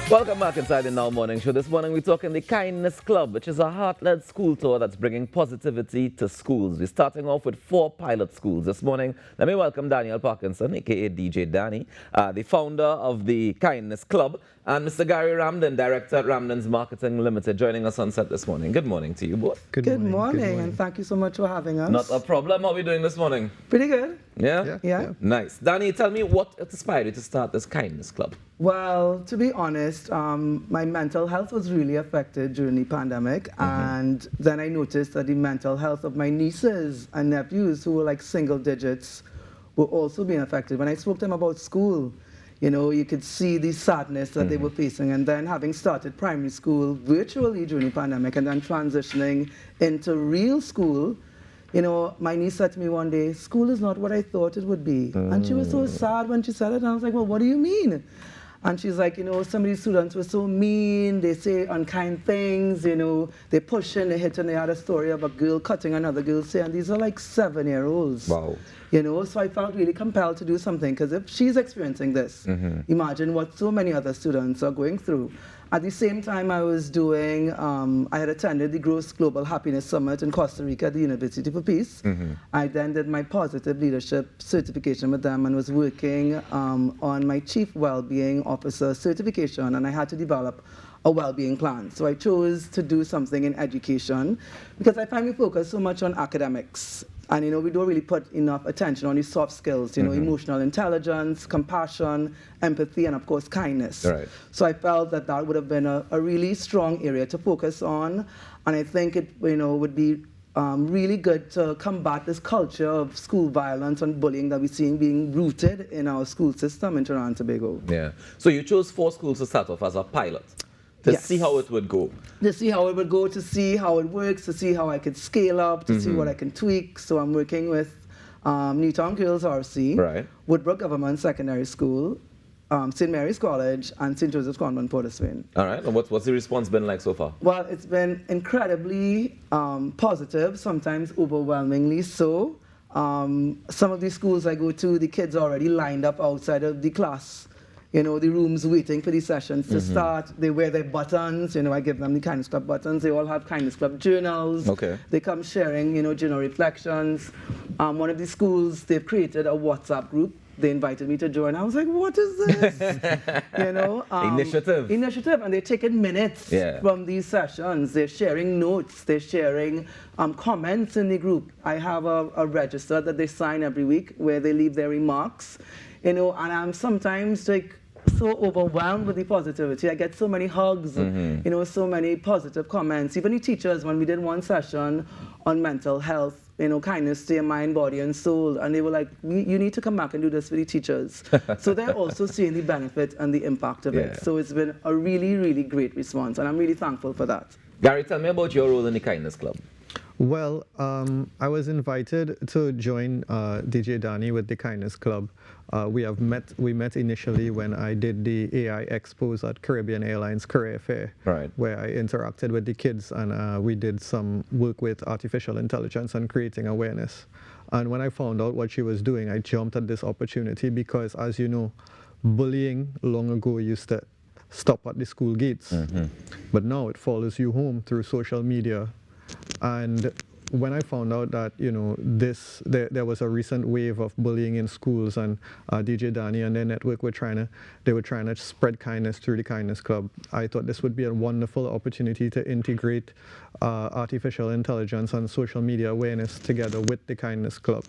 Welcome back inside the Now Morning Show. This morning we're talking the Kindness Club, which is a heart-led school tour that's bringing positivity to schools. We're starting off with 4 pilot schools. This morning, let me welcome Danielle Parkinson, a.k.a. DJ Dani, the founder of the Kindness Club, and Mr. Gary Ramdin, director at Ramdin's Marketing Limited, joining us on set this morning. Good morning to you both. Good morning, and thank you so much for having us. Not a problem. How are we doing this morning? Pretty good. Yeah? Nice. Dani, tell me what inspired you to start this Kindness Club? Well, to be honest, my mental health was really affected during the pandemic, and then I noticed that the mental health of my nieces and nephews, who were like single digits, were also being affected. When I spoke to them about school, you know, you could see the sadness that they were facing. And then having started primary school virtually during the pandemic and then transitioning into real school, you know, my niece said to me one day, "School is not what I thought it would be." And she was so sad when she said it. And I was like, "Well, what do you mean?" And she's like, "You know, some of these students were so mean, they say unkind things, you know, they push and they hit." And they had a story of a girl cutting another girl's hair, and these are like 7-year-olds. Wow. You know, so I felt really compelled to do something, because if she's experiencing this, imagine what so many other students are going through. At the same time, I was doing, I had attended the Gross Global Happiness Summit in Costa Rica at the University for Peace. I then did my positive leadership certification with them and was working on my Chief Wellbeing Officer certification, and I had to develop a well-being plan. So I chose to do something in education because I find we focus so much on academics. And, you know, we don't really put enough attention on the soft skills, you know, emotional intelligence, compassion, empathy, and, of course, kindness. Right. So I felt that that would have been a really strong area to focus on. And I think it, you know, would be really good to combat this culture of school violence and bullying that we're seeing being rooted in our school system in Trinidad and Tobago. Yeah. So you chose 4 schools to start off as a pilot to see how it would go. To see how it would go, to see how it works, to see how I could scale up, to see what I can tweak. So I'm working with Newtown Girls RC, Woodbrook Government Secondary School, St. Mary's College, and St. Joseph's Convent, Port of Spain. All right. And what's the response been like so far? Well, it's been incredibly positive, sometimes overwhelmingly so. Some of these schools I go to, the kids are already lined up outside of the class, you know, the rooms waiting for the sessions to start. They wear their buttons, you know, I give them the Kindness Club buttons. They all have Kindness Club journals. Okay. They come sharing, you know, journal reflections. One of the schools, they've created a WhatsApp group. They invited me to join. I was like, what is this? You know? Initiative. And they're taking minutes from these sessions. They're sharing notes. They're sharing comments in the group. I have a register that they sign every week where they leave their remarks. You know, and I'm sometimes like so overwhelmed with the positivity. I get so many hugs, you know, so many positive comments. Even the teachers, when we did one session on mental health, you know, kindness to your mind, body, and soul, and they were like, you need to come back and do this for the teachers. So they're also seeing the benefit and the impact of it. So it's been a really, really great response, and I'm really thankful for that. Gary, tell me about your role in the Kindness Club. Well, I was invited to join DJ Dani with the Kindness Club. We met initially when I did the AI Expos at Caribbean Airlines Career Fair, where I interacted with the kids, and we did some work with artificial intelligence and creating awareness. And when I found out what she was doing, I jumped at this opportunity because, as you know, bullying long ago used to stop at the school gates, but now it follows you home through social media. And when I found out that, you know, there was a recent wave of bullying in schools, and DJ Dani and their network were trying to spread kindness through the Kindness Club, I thought this would be a wonderful opportunity to integrate artificial intelligence and social media awareness together with the Kindness Club.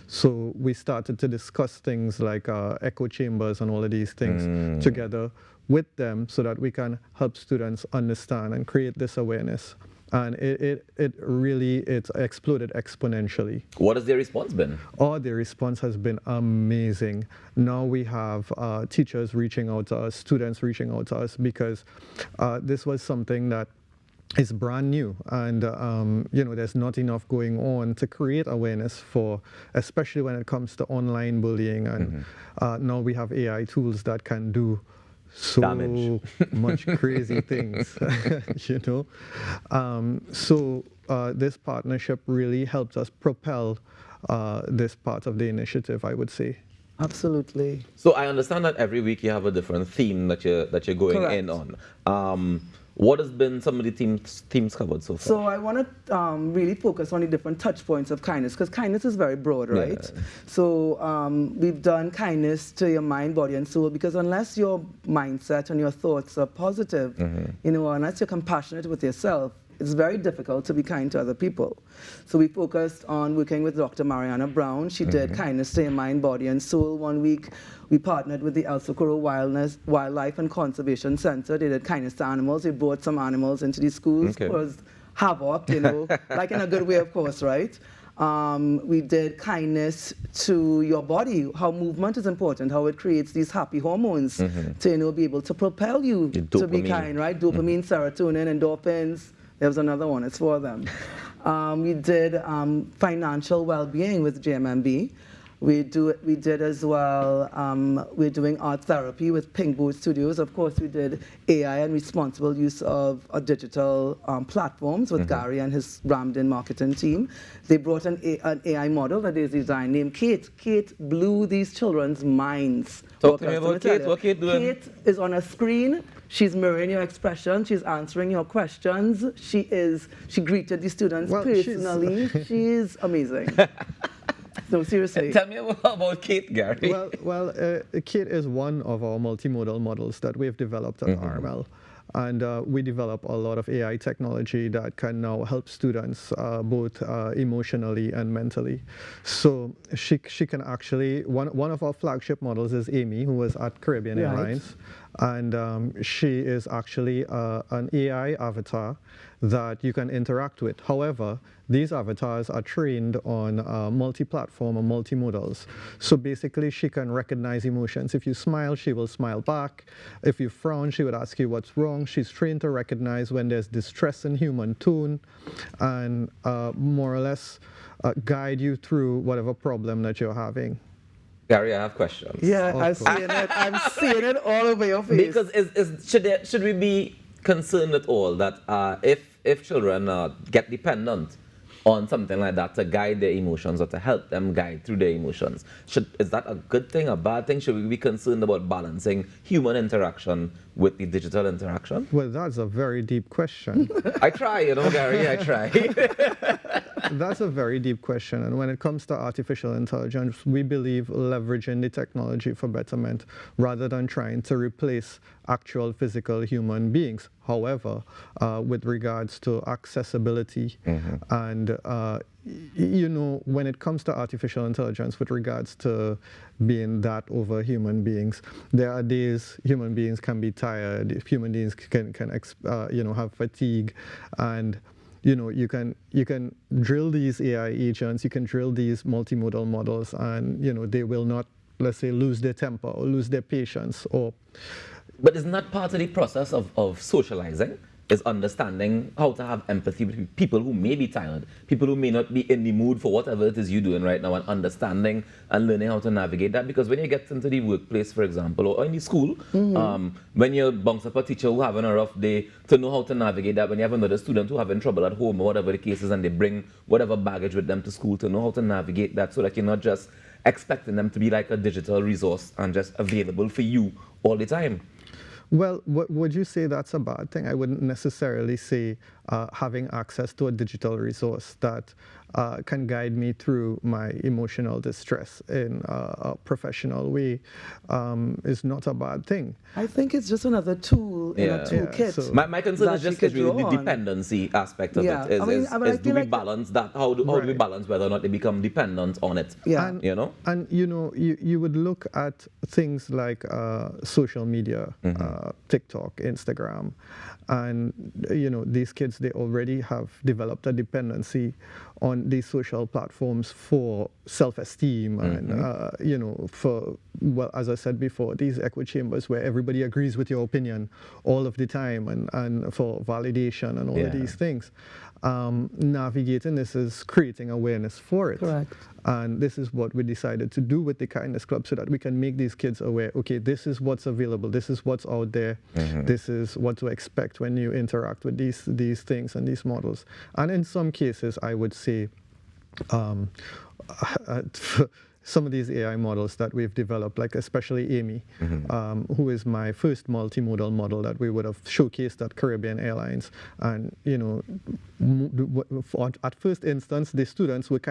So we started to discuss things like echo chambers and all of these things together with them so that we can help students understand and create this awareness. And it really exploded exponentially. What has their response been? Oh, their response has been amazing. Now we have teachers reaching out to us, students reaching out to us, because this was something that is brand new, and you know, there's not enough going on to create awareness for, especially when it comes to online bullying. And now we have AI tools that can do so much crazy things, you know. So this partnership really helped us propel this part of the initiative, I would say. Absolutely. So I understand that every week you have a different theme that you're going Correct. in on. What has been some of the themes covered so far? So I want to really focus on the different touch points of kindness, because kindness is very broad, right? Yeah. So we've done kindness to your mind, body, and soul, because unless your mindset and your thoughts are positive, unless you're compassionate with yourself, it's very difficult to be kind to other people. So we focused on working with Dr. Mariana Brown. She did kindness to your mind, body, and soul. One week, we partnered with the El Socorro Wildlife and Conservation Center. They did kindness to animals. They brought some animals into the schools, caused havoc, like in a good way, of course, right? We did kindness to your body, how movement is important, how it creates these happy hormones to be able to propel you to be kind, right? Dopamine, serotonin, endorphins. There was another one, it's for them. We did financial well-being with JMMB. We did as well, we're doing art therapy with Pinkboard Studios. Of course, we did AI and responsible use of digital platforms with Gary and his Ramdin marketing team. They brought an AI model that is designed named Kate. Kate blew these children's minds. Talk to me about Kate. What Kate doing? Kate is on a screen. She's mirroring your expression. She's answering your questions. She greeted the students personally. She is amazing. No, seriously. Tell me about Kate, Gary. Well, Kate is one of our multimodal models that we've developed at RML. And we develop a lot of AI technology that can now help students both emotionally and mentally. So she can actually, one of our flagship models is Amy, who was at Caribbean Airlines. And she is actually an AI avatar that you can interact with. However, these avatars are trained on multi-platform or multimodals. So basically, she can recognize emotions. If you smile, she will smile back. If you frown, she would ask you what's wrong. She's trained to recognize when there's distress in human tone and more or less guide you through whatever problem that you're having. Gary, I have questions. Yeah, I'm seeing it all over your face. Because should we be concerned at all that if children get dependent on something like that to guide their emotions or to help them guide through their emotions, is that a good thing, a bad thing? Should we be concerned about balancing human interaction with the digital interaction? Well, that's a very deep question. I try, Gary, I try. That's a very deep question. And when it comes to artificial intelligence, we believe leveraging the technology for betterment rather than trying to replace actual physical human beings. However, with regards to accessibility and when it comes to artificial intelligence with regards to being that over human beings, there are days human beings can be tired, human beings can have fatigue, and you can drill these AI agents, you can drill these multimodal models, and they will not, let's say, lose their temper or lose their patience. But isn't that part of the process of socializing? Is understanding how to have empathy with people who may be tired, people who may not be in the mood for whatever it is you're doing right now, and understanding and learning how to navigate that. Because when you get into the workplace, for example, or in the school, when you bounce up a teacher who having a rough day, to know how to navigate that. When you have another student who having trouble at home or whatever the case is, and they bring whatever baggage with them to school, to know how to navigate that so that you're not just expecting them to be like a digital resource and just available for you all the time. Well, would you say that's a bad thing? I wouldn't necessarily say having access to a digital resource that can guide me through my emotional distress in a professional way is not a bad thing. I think it's just another tool in a toolkit. So my concern is just really the dependency aspect of it. Do we balance that? How do we balance whether or not they become dependent on it? Yeah. And you would look at things like social media, TikTok, Instagram, and these kids, they already have developed a dependency on these social platforms for self-esteem and well, as I said before, these echo chambers where everybody agrees with your opinion all of the time and for validation and all of these things. Navigating this is creating awareness for it. Correct. And this is what we decided to do with the Kindness Club, so that we can make these kids aware, okay, this is what's available, this is what's out there, this is what to expect when you interact with these things and these models. And in some cases, I would say, some of these AI models that we've developed, like especially Amy, who is my first multimodal model that we would have showcased at Caribbean Airlines. And, you know, at first instance, the students were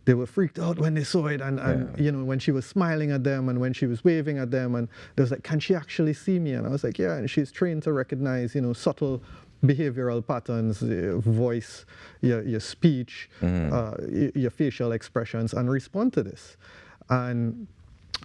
they were freaked out when they saw it, and you know, when she was smiling at them and when she was waving at them, and they was like, can she actually see me? And I was like, yeah, and she's trained to recognize, you know, subtle behavioral patterns, voice, your speech, your facial expressions, and respond to this. And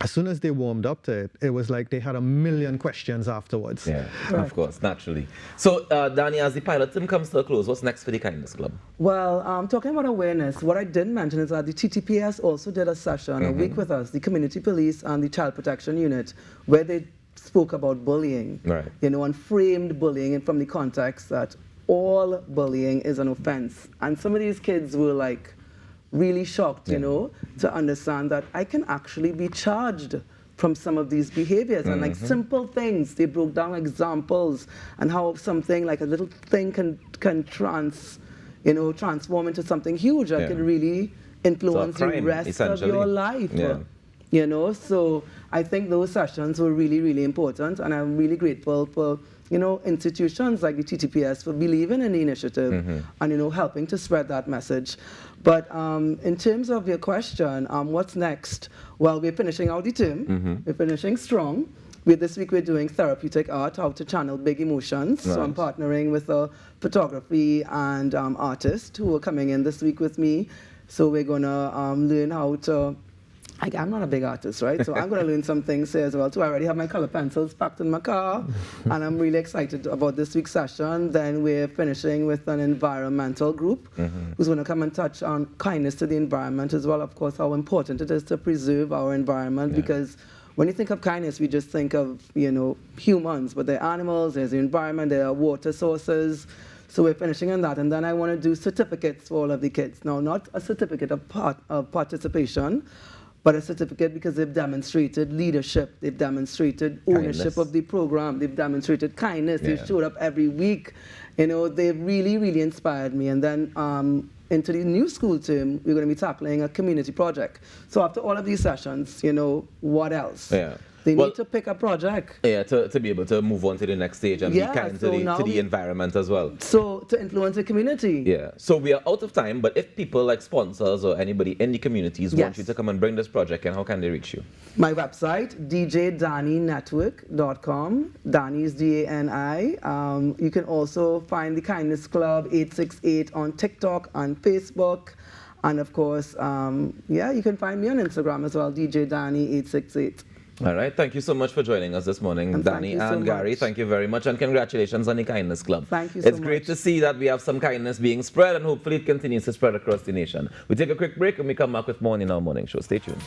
as soon as they warmed up to it, it was like they had a million questions afterwards. Yeah, of course, naturally. So, Dani, as the pilot team comes to a close, what's next for the Kindness Club? Well, talking about awareness, what I didn't mention is that the TTPS also did a session, a week with us, the Community Police and the Child Protection Unit, where they spoke about bullying, you know, and framed bullying from the context that all bullying is an offense. And some of these kids were like, really shocked, you know, to understand that I can actually be charged from some of these behaviors. And like simple things, they broke down examples and how something like a little thing can transform into something huge that can really influence the rest of your life. You know, so I think those sessions were really, really important, and I'm really grateful for, you know, institutions like the TTPS for believing in the initiative and, you know, helping to spread that message. But in terms of your question, what's next? Well, we're finishing out the term. We're finishing strong. This week we're doing therapeutic art, how to channel big emotions. So I'm partnering with a photography and artist who are coming in this week with me. So we're going to learn how to... I'm not a big artist, right? So I'm going to learn some things here as well, too. I already have my color pencils packed in my car, and I'm really excited about this week's session. Then we're finishing with an environmental group who's going to come and touch on kindness to the environment as well, of course, how important it is to preserve our environment, because when you think of kindness, we just think of, you know, humans, but there are animals, there's the environment, there are water sources. So we're finishing on that, and then I want to do certificates for all of the kids. Now, not a certificate of participation, but a certificate because they've demonstrated leadership, they've demonstrated ownership of the program, they've demonstrated kindness, they've showed up every week. You know, they've really, really inspired me. And then into the new school term, we're going to be tackling a community project. So after all of these sessions, you know, what else? They need to pick a project. To be able to move on to the next stage and be kind to the environment as well. So to influence the community. So we are out of time, but if people like sponsors or anybody in the communities want you to come and bring this project, and how can they reach you? My website, djdaninetwork.com. Dani is D-A-N-I. You can also find the Kindness Club 868 on TikTok, on Facebook. And of course, you can find me on Instagram as well, djdani868. All right. Thank you so much for joining us this morning, Dani and Gary. Thank you very much, and congratulations on the Kindness Club. Thank you so much. It's great to see that we have some kindness being spread, and hopefully it continues to spread across the nation. We take a quick break, and we come back with more in our morning show. Stay tuned.